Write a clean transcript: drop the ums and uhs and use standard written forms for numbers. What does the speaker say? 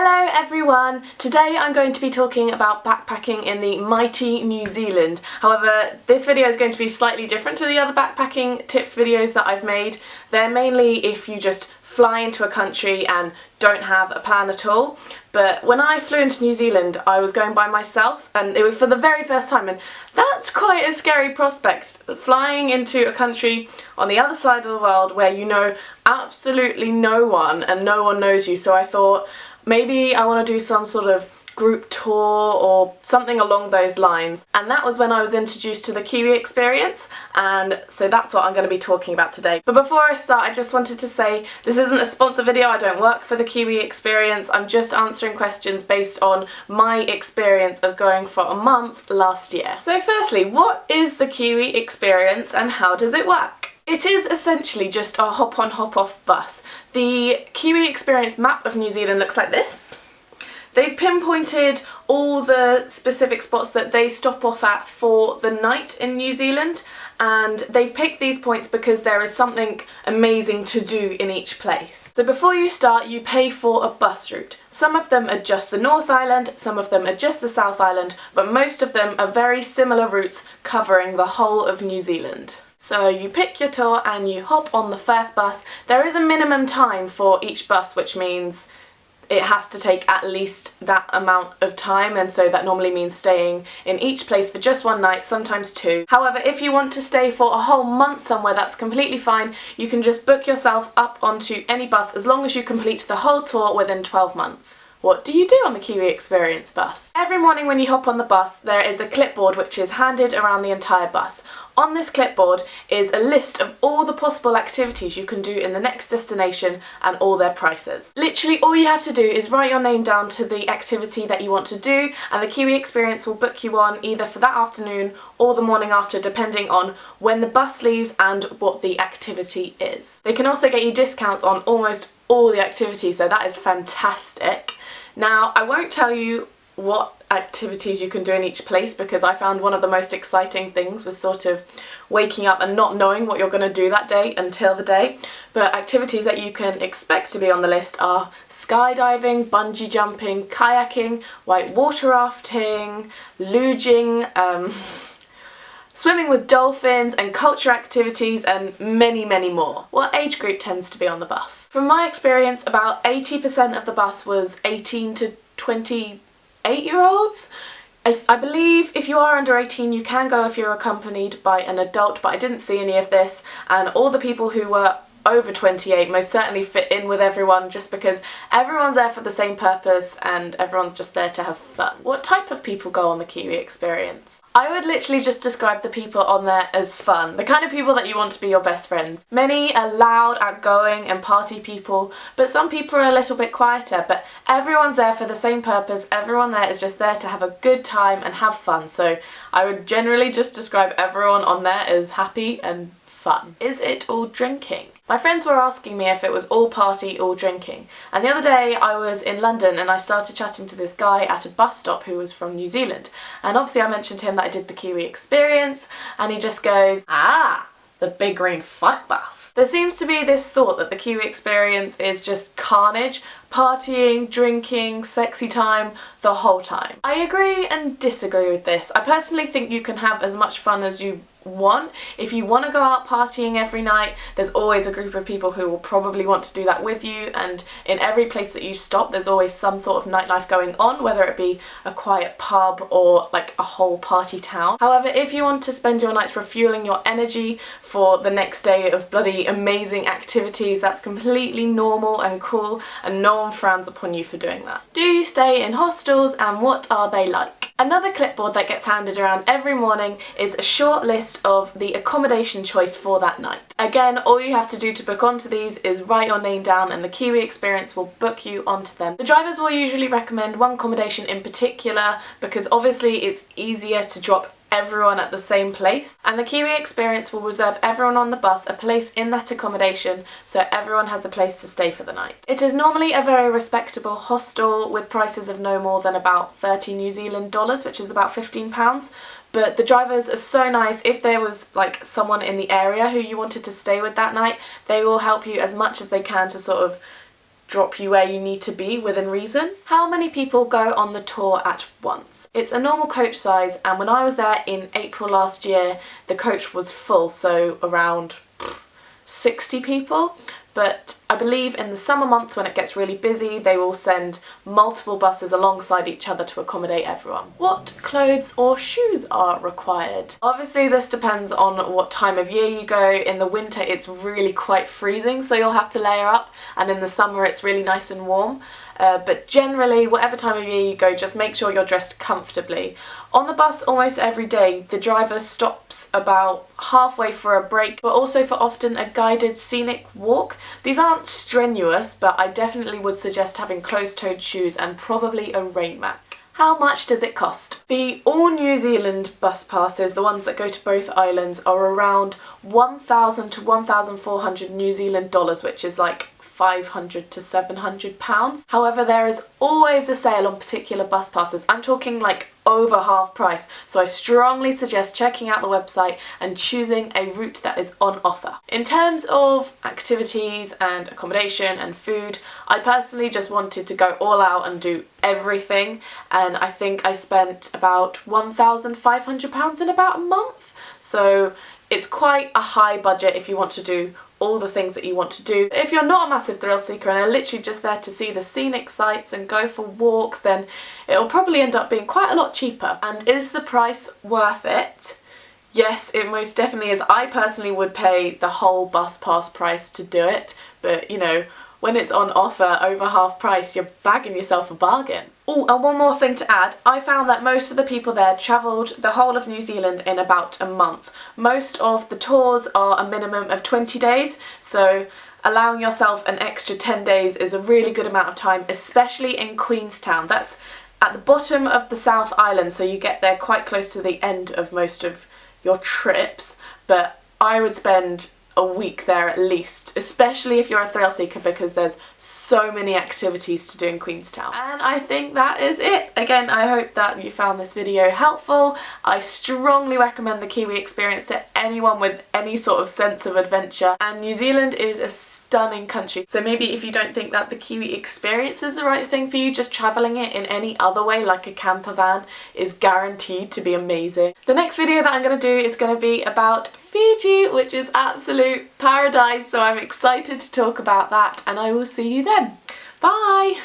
Hello everyone! Today I'm going to be talking about backpacking in the mighty New Zealand. However, this video is going to be slightly different to the other backpacking tips videos that I've made. They're mainly if you just fly into a country and don't have a plan at all. But when I flew into New Zealand, I was going by myself and it was for the very first time, and that's quite a scary prospect. Flying into a country on the other side of the world where you know absolutely no one and no one knows you, so I thought maybe I want to do some sort of group tour or something along those lines. And that was when I was introduced to the Kiwi Experience, and so that's what I'm going to be talking about today. But before I start, I just wanted to say this isn't a sponsor video. I don't work for the Kiwi Experience. I'm just answering questions based on my experience of going for a month last year. So firstly, what is the Kiwi Experience and how does it work? It is essentially just a hop-on, hop-off bus. The Kiwi Experience map of New Zealand looks like this. They've pinpointed all the specific spots that they stop off at for the night in New Zealand, and they've picked these points because there is something amazing to do in each place. So before you start, you pay for a bus route. Some of them are just the North Island, some of them are just the South Island, but most of them are very similar routes covering the whole of New Zealand. So you pick your tour and you hop on the first bus. There is a minimum time for each bus, which means it has to take at least that amount of time, and so that normally means staying in each place for just one night, sometimes two. However, if you want to stay for a whole month somewhere, that's completely fine. You can just book yourself up onto any bus as long as you complete the whole tour within 12 months. What do you do on the Kiwi Experience bus? Every morning when you hop on the bus, there is a clipboard which is handed around the entire bus. On this clipboard is a list of all the possible activities you can do in the next destination and all their prices. Literally all you have to do is write your name down to the activity that you want to do, and the Kiwi Experience will book you on either for that afternoon or the morning after, depending on when the bus leaves and what the activity is. They can also get you discounts on almost all the activities, so that is fantastic. Now, I won't tell you what activities you can do in each place because I found one of the most exciting things was sort of waking up and not knowing what you're going to do that day until the day. But activities that you can expect to be on the list are skydiving, bungee jumping, kayaking, white water rafting, luging, swimming with dolphins, and culture activities, and many, many more. What age group tends to be on the bus? From my experience, about 80% of the bus was 18 to 28-year-olds. I believe if you are under 18 you can go if you're accompanied by an adult, but I didn't see any of this, and all the people who were over 28 most certainly fit in with everyone, just because everyone's there for the same purpose and everyone's just there to have fun. What type of people go on the Kiwi Experience? I would literally just describe the people on there as fun, the kind of people that you want to be your best friends. Many are loud, outgoing and party people, but some people are a little bit quieter, but everyone's there for the same purpose. Everyone there is just there to have a good time and have fun, so I would generally just describe everyone on there as happy and fun. Is it all drinking? My friends were asking me if it was all party, all drinking, and the other day I was in London and I started chatting to this guy at a bus stop who was from New Zealand, and obviously I mentioned to him that I did the Kiwi Experience, and he just goes, "Ah, the big green fuck bus." There seems to be this thought that the Kiwi Experience is just carnage, partying, drinking, sexy time, the whole time. I agree and disagree with this. I personally think you can have as much fun as you want. If you want to go out partying every night, there's always a group of people who will probably want to do that with you, and in every place that you stop there's always some sort of nightlife going on, whether it be a quiet pub or like a whole party town. However, if you want to spend your nights refueling your energy for the next day of bloody amazing activities, that's completely normal and cool, and no one frowns upon you for doing that. Do you stay in hostels, and what are they like? Another clipboard that gets handed around every morning is a short list of the accommodation choice for that night. Again, all you have to do to book onto these is write your name down and the Kiwi Experience will book you onto them. The drivers will usually recommend one accommodation in particular because obviously it's easier to drop everyone at the same place, and the Kiwi Experience will reserve everyone on the bus a place in that accommodation so everyone has a place to stay for the night. It is normally a very respectable hostel with prices of no more than about 30 New Zealand dollars, which is about £15, but the drivers are so nice. If there was like someone in the area who you wanted to stay with that night, they will help you as much as they can to sort of drop you where you need to be within reason. How many people go on the tour at once? It's a normal coach size, and when I was there in April last year, the coach was full, so around 60 people. But I believe in the summer months when it gets really busy, they will send multiple buses alongside each other to accommodate everyone. What clothes or shoes are required? Obviously this depends on what time of year you go. In the winter it's really quite freezing, so you'll have to layer up, and in the summer it's really nice and warm. But generally, whatever time of year you go, just make sure you're dressed comfortably. On the bus almost every day, the driver stops about halfway for a break, but also for often a guided scenic walk. These aren't strenuous, but I definitely would suggest having closed-toed shoes and probably a rain mat. How much does it cost? The all New Zealand bus passes, the ones that go to both islands, are around 1,000 to 1,400 New Zealand dollars, which is like £500 to £700. However, there is always a sale on particular bus passes. I'm talking like over half price, so I strongly suggest checking out the website and choosing a route that is on offer. In terms of activities and accommodation and food, I personally just wanted to go all out and do everything, and I think I spent about £1,500 in about a month. So it's quite a high budget if you want to do all the things that you want to do. If you're not a massive thrill seeker and are literally just there to see the scenic sights and go for walks, then it'll probably end up being quite a lot cheaper. And is the price worth it? Yes, it most definitely is. I personally would pay the whole bus pass price to do it, but you know, when it's on offer over half price, you're bagging yourself a bargain. Oh, and one more thing to add, I found that most of the people there travelled the whole of New Zealand in about a month. Most of the tours are a minimum of 20 days, so allowing yourself an extra 10 days is a really good amount of time, especially in Queenstown. That's at the bottom of the South Island, so you get there quite close to the end of most of your trips, but I would spend a week there at least, especially if you're a thrill seeker, because there's so many activities to do in Queenstown. And I think that is it. Again, I hope that you found this video helpful. I strongly recommend the Kiwi Experience to anyone with any sort of sense of adventure, and New Zealand is a stunning country, so maybe if you don't think that the Kiwi Experience is the right thing for you, just travelling it in any other way like a camper van is guaranteed to be amazing. The next video that I'm going to do is going to be about Fiji, which is absolute paradise, so I'm excited to talk about that, and I will see you then. Bye!